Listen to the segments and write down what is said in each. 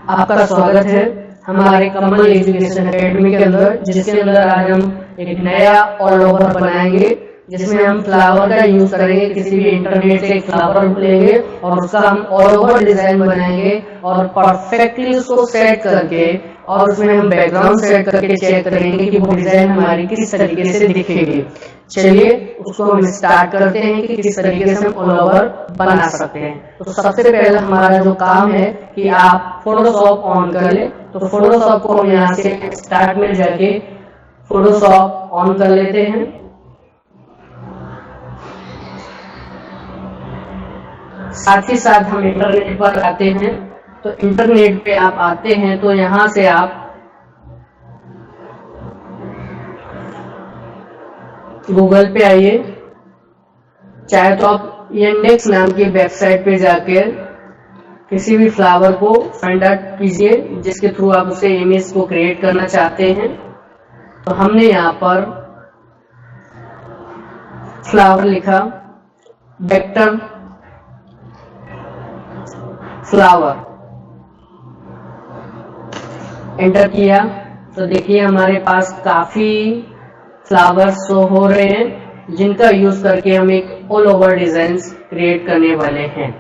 आपका स्वागत है हमारे कमल एजुकेशन एकेडमी के अंदर, जिसके अंदर आज हम एक नया ऑल ओवर बनाएंगे, जिसमें हम फ्लावर का यूज करेंगे। किसी भी इंटरनेट से एक फ्लावर लेंगे और उसका हम ऑल ओवर डिजाइन बनाएंगे और परफेक्टली उसको सेट करके और उसमें हम बैकग्राउंड सेट करके चेक करेंगे कि वो डिजाइन हमारी किस तरीके से दिखेगी। चलिए उसको हम स्टार्ट करते हैं कि किस तरीके से हम ऑल ओवर बना सकते हैं। तो सबसे पहले हमारा जो काम है कि आप फोटोशॉप ऑन कर ले। तो फोटोशॉप को हम यहाँ से स्टार्ट में जाके फोटोशॉप ऑन कर लेते हैं। साथ ही साथ हम इंटरनेट पर आते हैं। तो इंटरनेट पे आप आते हैं तो यहाँ से आप गूगल पे आइए, चाहे तो आप इंडेक्स नाम की वेबसाइट पे जाकर किसी भी फ्लावर को फाइंड आउट कीजिए जिसके थ्रू आप उसे इमेज को क्रिएट करना चाहते हैं। तो हमने यहाँ पर फ्लावर लिखा, वेक्टर फ्लावर, एंटर किया तो देखिए हमारे पास काफी फ्लावर्स शो हो रहे हैं जिनका यूज करके हम एक ऑल ओवर डिजाइन क्रिएट करने वाले हैं।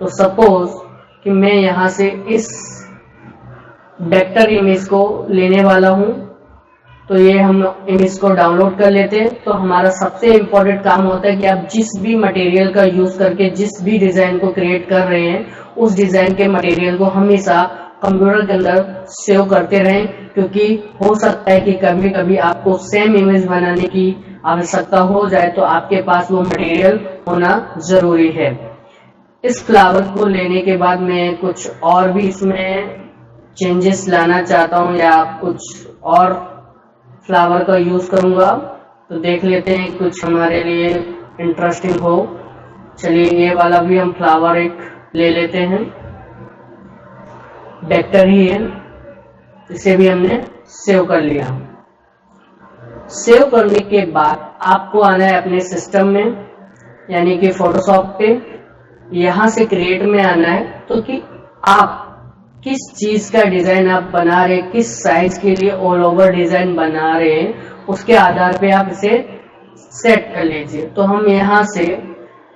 तो सपोज कि मैं यहाँ से इस वेक्टर इमेज को लेने वाला हूँ, तो ये हम इमेज को डाउनलोड कर लेते हैं। तो हमारा सबसे इम्पोर्टेंट काम होता है कि आप जिस भी मटेरियल का यूज करके जिस भी डिजाइन को क्रिएट कर रहे हैं, उस डिजाइन के मटेरियल को हमेशा कंप्यूटर के अंदर सेव करते रहें, क्योंकि हो सकता है कि कभी कभी आपको सेम इमेज बनाने की आवश्यकता हो जाए तो आपके पास वो मटेरियल होना जरूरी है। इस फ्लावर को लेने के बाद मैं कुछ और भी इसमें चेंजेस लाना चाहता हूँ या कुछ और फ्लावर का यूज करूंगा। तो देख लेते हैं कुछ हमारे लिए इंटरेस्टिंग हो। चलिए ये वाला भी हम फ्लावर एक ले लेते हैं, वेक्टर ही है, इसे भी हमने सेव कर लिया। सेव करने के बाद आपको आना है अपने सिस्टम में, यानी कि फोटोशॉप पे। यहां से क्रिएट में आना है तो कि आप किस चीज का डिजाइन आप बना रहे, किस साइज के लिए ऑल ओवर डिजाइन बना रहे हैं, उसके आधार पे आप इसे सेट कर लीजिए। तो हम यहाँ से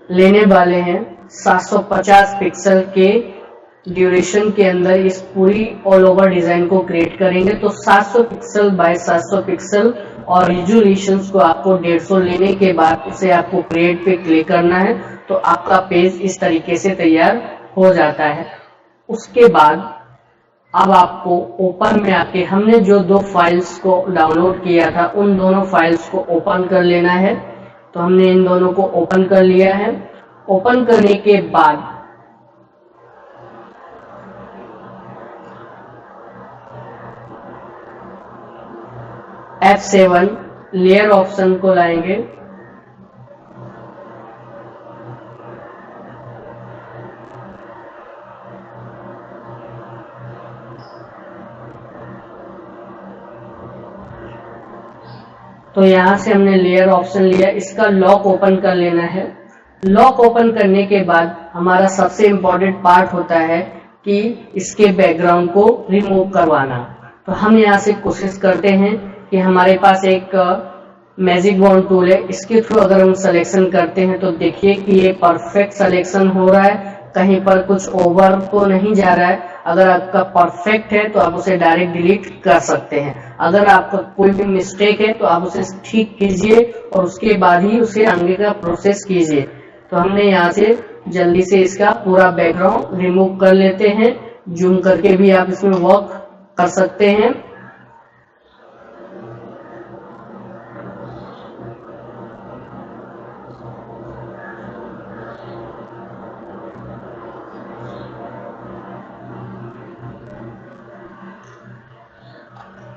लेने वाले हैं 750 पिक्सल के ड्यूरेशन के अंदर इस पूरी ऑल ओवर डिजाइन को क्रिएट करेंगे। तो 700 पिक्सल बाय 700 पिक्सल और रिजोल्यूशन को आपको 150 लेने के बाद उसे आपको क्रिएट पे क्लिक करना है, तो आपका पेज इस तरीके से तैयार हो जाता है। उसके बाद अब आपको ओपन में आके हमने जो दो फाइल्स को डाउनलोड किया था उन दोनों फाइल्स को ओपन कर लेना है। तो हमने इन दोनों को ओपन कर लिया है। ओपन करने के बाद F7 लेयर ऑप्शन को लाएंगे। तो यहां से हमने लेयर ऑप्शन लिया, इसका लॉक ओपन कर लेना है। लॉक ओपन करने के बाद हमारा सबसे इम्पोर्टेंट पार्ट होता है कि इसके बैकग्राउंड को रिमूव करवाना। तो हम यहाँ से कोशिश करते हैं कि हमारे पास एक मैजिक बॉन्ड टूल है, इसके थ्रू अगर हम सिलेक्शन करते हैं तो देखिए कि ये परफेक्ट सिलेक्शन हो रहा है, कहीं पर कुछ ओवर तो नहीं जा रहा है। अगर आपका परफेक्ट है तो आप उसे डायरेक्ट डिलीट कर सकते हैं। अगर आपका कोई भी मिस्टेक है तो आप उसे ठीक कीजिए और उसके बाद ही उसे आगे का प्रोसेस कीजिए। तो हमने यहाँ से जल्दी से इसका पूरा बैकग्राउंड रिमूव कर लेते हैं। जूम करके भी आप इसमें वर्क कर सकते हैं।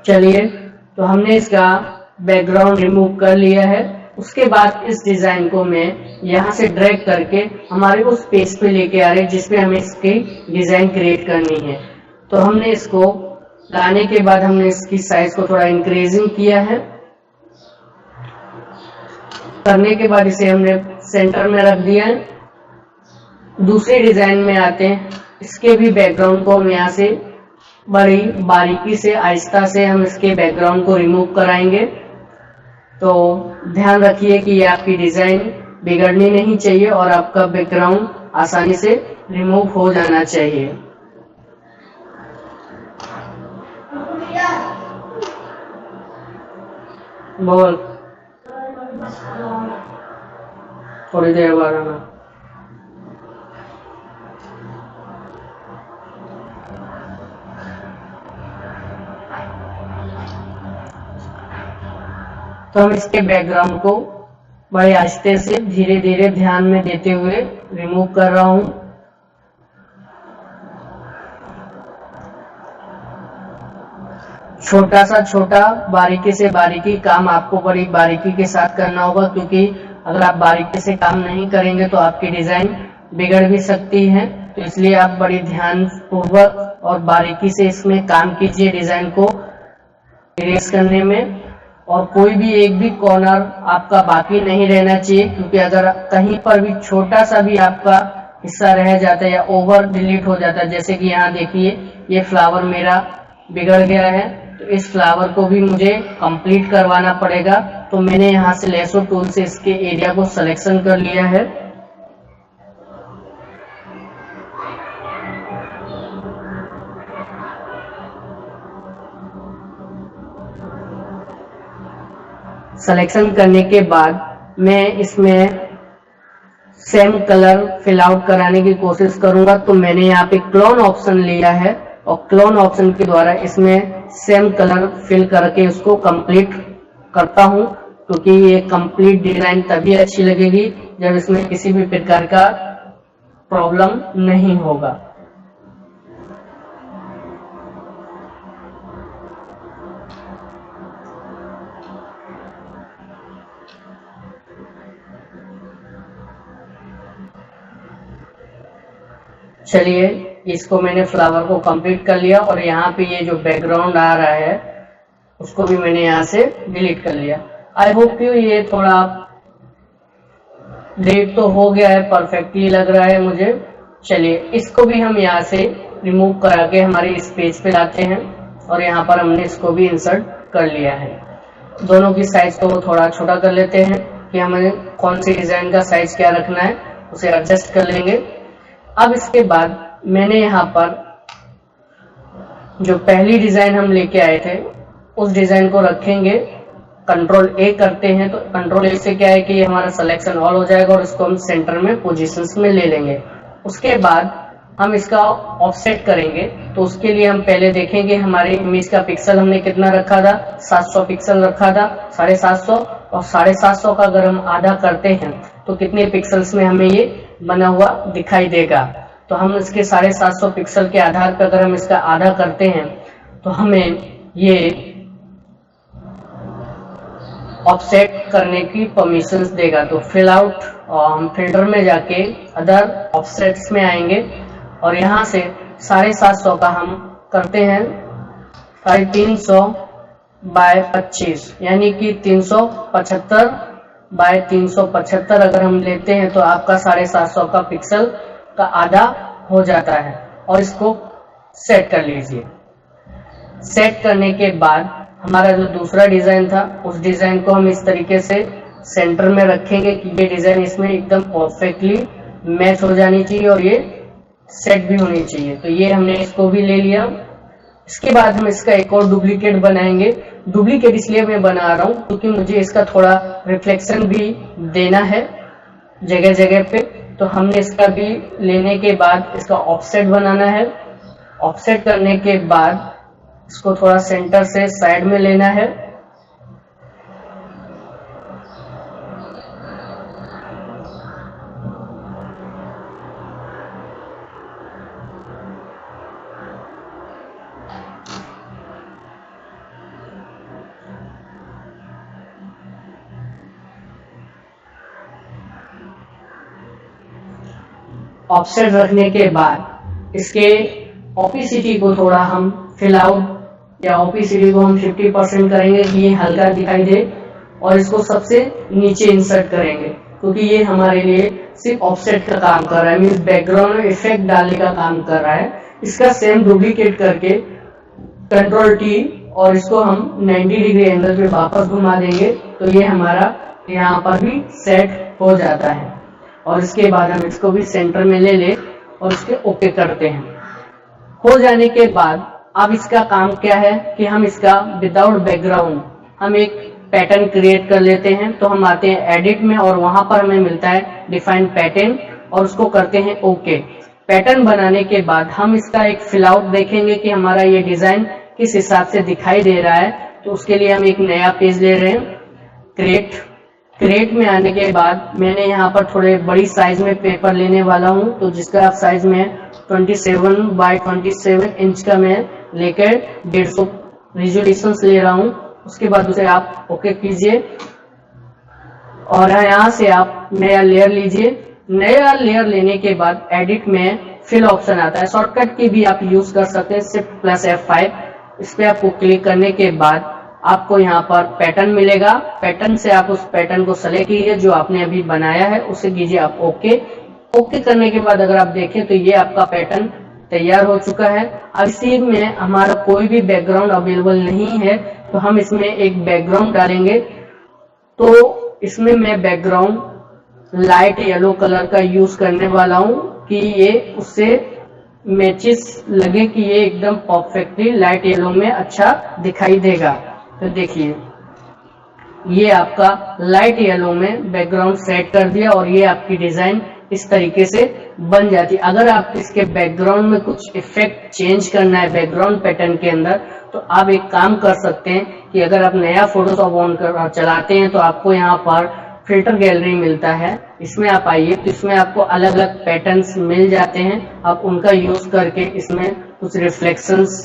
चलिए तो हमने इसका बैकग्राउंड रिमूव कर लिया है। उसके बाद इस डिजाइन को मैं यहाँ से ड्रैग करके हमारे उस पेज पे लेके आ रहे हैं जिसपे हमें इसकी डिजाइन क्रिएट करनी है। तो हमने इसको लाने के बाद हमने इसकी साइज को थोड़ा इंक्रीजिंग किया है। करने के बाद इसे हमने सेंटर में रख दिया है। दूसरे डिजाइन में आते हैं, इसके भी बैकग्राउंड को हम यहाँ से बड़ी बारीकी से आहिस्ता से हम इसके बैकग्राउंड को रिमूव कराएंगे। तो ध्यान रखिए कि ये आपकी डिजाइन बिगड़नी नहीं चाहिए और आपका बैकग्राउंड आसानी से रिमूव हो जाना चाहिए। बोल थोड़ी देर बाद आना। तो हम इसके बैकग्राउंड को बड़े आहिस्ते से धीरे धीरे ध्यान में देते हुए रिमूव कर रहा हूं। छोटा सा छोटा बारीकी से बारीकी काम आपको बड़ी बारीकी के साथ करना होगा, क्योंकि अगर आप बारीकी से काम नहीं करेंगे तो आपकी डिजाइन बिगड़ भी सकती है। तो इसलिए आप बड़ी ध्यान पूर्वक और बारीकी से इसमें काम कीजिए डिजाइन को इरेज करने में। और कोई भी एक भी कॉर्नर आपका बाकी नहीं रहना चाहिए, क्योंकि अगर कहीं पर भी छोटा सा भी आपका हिस्सा रह जाता है या ओवर डिलीट हो जाता है, जैसे कि यहाँ देखिए ये फ्लावर मेरा बिगड़ गया है, तो इस फ्लावर को भी मुझे कंप्लीट करवाना पड़ेगा। तो मैंने यहाँ से लेसो टूल से इसके एरिया को सिलेक्शन कर लिया है। सिलेक्शन करने के बाद मैं इसमें सेम कलर फिल आउट कराने की कोशिश करूंगा। तो मैंने यहाँ पे क्लोन ऑप्शन लिया है और क्लोन ऑप्शन के द्वारा इसमें सेम कलर फिल करके उसको कंप्लीट करता हूं, क्योंकि ये कंप्लीट डिजाइन तभी अच्छी लगेगी जब इसमें किसी भी प्रकार का प्रॉब्लम नहीं होगा। चलिए इसको मैंने फ्लावर को कंप्लीट कर लिया और यहाँ पे ये जो बैकग्राउंड आ रहा है उसको भी मैंने यहाँ से डिलीट कर लिया। आई होप कि ये थोड़ा डिलीट तो हो गया है, परफेक्टली लग रहा है मुझे। चलिए इसको भी हम यहाँ से रिमूव करा के हमारे इस पेज पे लाते हैं और यहाँ पर हमने इसको भी इंसर्ट कर लिया है। दोनों की साइज को थोड़ा छोटा कर लेते हैं कि हमें कौन सी डिजाइन का साइज क्या रखना है, उसे एडजस्ट कर लेंगे। अब इसके बाद मैंने यहाँ पर जो पहली डिजाइन हम लेके आए थे उस डिजाइन को रखेंगे। कंट्रोल ए करते हैं तो कंट्रोल ए से क्या है कि हमारा सिलेक्शन ऑल हो जाएगा और इसको हम सेंटर में पोजीशंस में ले लेंगे। उसके बाद हम इसका ऑफसेट करेंगे। तो उसके लिए हम पहले देखेंगे हमारे इमेज का पिक्सल हमने कितना रखा था, 700 पिक्सल रखा था, 750। और 750 का अगर हम आधा करते हैं तो कितने पिक्सल्स में हमें ये बना हुआ दिखाई देगा। तो हम इसके 750 पिक्सल के आधार पर अगर हम इसका आधा करते हैं तो हमें ये ऑफसेट करने की परमिशंस देगा। तो फिल आउट और हम फिल्टर में जाके अदर ऑफसेट्स में आएंगे और यहाँ से 750 का हम करते हैं 350 बाय 25, यानी कि 375 बाय 375 अगर हम लेते हैं तो आपका 750 का पिक्सल का आधा हो जाता है। और इसको सेट कर लीजिए। सेट करने के बाद हमारा जो दूसरा डिजाइन था उस डिजाइन को हम इस तरीके से सेंटर में रखेंगे कि ये डिजाइन इसमें एकदम परफेक्टली मैच हो जानी चाहिए और ये सेट भी होनी चाहिए। तो ये हमने इसको भी ले लिया। इसके बाद हम इसका एक और डुप्लीकेट बनाएंगे। डुप्लीकेट इसलिए मैं बना रहा हूँ क्योंकि मुझे इसका थोड़ा रिफ्लेक्शन भी देना है जगह जगह पे। तो हमने इसका भी लेने के बाद इसका ऑफसेट बनाना है। ऑफसेट करने के बाद इसको थोड़ा सेंटर से साइड में लेना है। ऑफसेट रखने के बाद इसके ओपेसिटी को थोड़ा हम फिल आउट या ओपेसिटी को हम 50% करेंगे कि ये हल्का दिखाई दे और इसको सबसे नीचे इंसर्ट करेंगे क्योंकि ये हमारे लिए सिर्फ ऑफसेट का काम कर रहा है, मीन्स बैकग्राउंड में इफेक्ट डालने का काम कर रहा है। इसका सेम डुप्लीकेट करके कंट्रोल T और इसको हम 90 डिग्री एंगल पे वापस घुमा देंगे तो ये हमारा यहाँ पर भी सेट हो जाता है। और इसके बाद हम इसको भी सेंटर में ले ले और इसके ओके करते हैं। हो जाने के बाद अब इसका काम क्या है कि हम इसका विदाउट बैकग्राउंड हम एक पैटर्न क्रिएट कर लेते हैं। तो हम आते हैं एडिट में और वहां पर हमें मिलता है डिफाइन पैटर्न और उसको करते हैं ओके। पैटर्न बनाने के बाद हम इसका एक फिल आउट देखेंगे कि हमारा ये डिजाइन किस हिसाब से दिखाई दे रहा है। तो उसके लिए हम एक नया पेज ले रहे हैं। क्रिएट में आने के बाद मैंने यहाँ पर थोड़े बड़ी साइज में पेपर लेने वाला हूँ, तो जिसका आप साइज में 27 बाय 27 इंच का मैं लेकर 150 रेजोल्यूशन ले रहा हूँ। उसके बाद उसे आप ओके कीजिए और यहाँ से आप नया लेयर लीजिए। नया लेयर लेने के बाद एडिट में फिल ऑप्शन आता है, शॉर्टकट की भी आप यूज कर सकते हैं, शिफ्ट प्लस F5। इस पे आपको क्लिक करने के बाद आपको यहाँ पर पैटर्न मिलेगा। पैटर्न से आप उस पैटर्न को सेलेक्ट कीजिए जो आपने अभी बनाया है, उसे कीजिए आप ओके करने के बाद अगर आप देखें तो ये आपका पैटर्न तैयार हो चुका है। अब इसी में हमारा कोई भी बैकग्राउंड अवेलेबल नहीं है तो हम इसमें एक बैकग्राउंड डालेंगे। तो इसमें मैं बैकग्राउंड लाइट येलो कलर का यूज करने वाला हूँ कि ये उससे मैचेस लगे कि ये एकदम परफेक्टली लाइट येलो में अच्छा दिखाई देगा। तो देखिए ये आपका लाइट येलो में बैकग्राउंड सेट कर दिया और ये आपकी डिजाइन इस तरीके से बन जाती है। अगर आप इसके बैकग्राउंड में कुछ इफेक्ट चेंज करना है बैकग्राउंड पैटर्न के अंदर तो आप एक काम कर सकते हैं कि अगर आप नया फोटोशॉप ऑन कर चलाते हैं तो आपको यहाँ पर फिल्टर गैलरी मिलता है, इसमें आप आइए तो इसमें आपको अलग अलग पैटर्न्स मिल जाते हैं। आप उनका यूज करके इसमें कुछ रिफ्लेक्शंस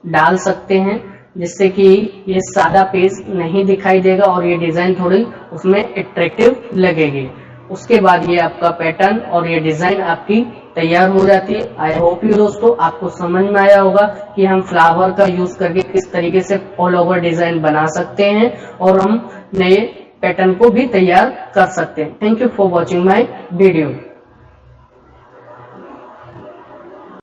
डाल सकते हैं जिससे कि ये सादा पेज नहीं दिखाई देगा और ये डिजाइन थोड़ी उसमें अट्रैक्टिव लगेगी। उसके बाद ये आपका पैटर्न और ये डिजाइन आपकी तैयार हो जाती है। आई होप यू दोस्तों आपको समझ में आया होगा कि हम फ्लावर का यूज करके किस तरीके से ऑल ओवर डिजाइन बना सकते हैं और हम नए पैटर्न को भी तैयार कर सकते हैं। Thank you for watching my video.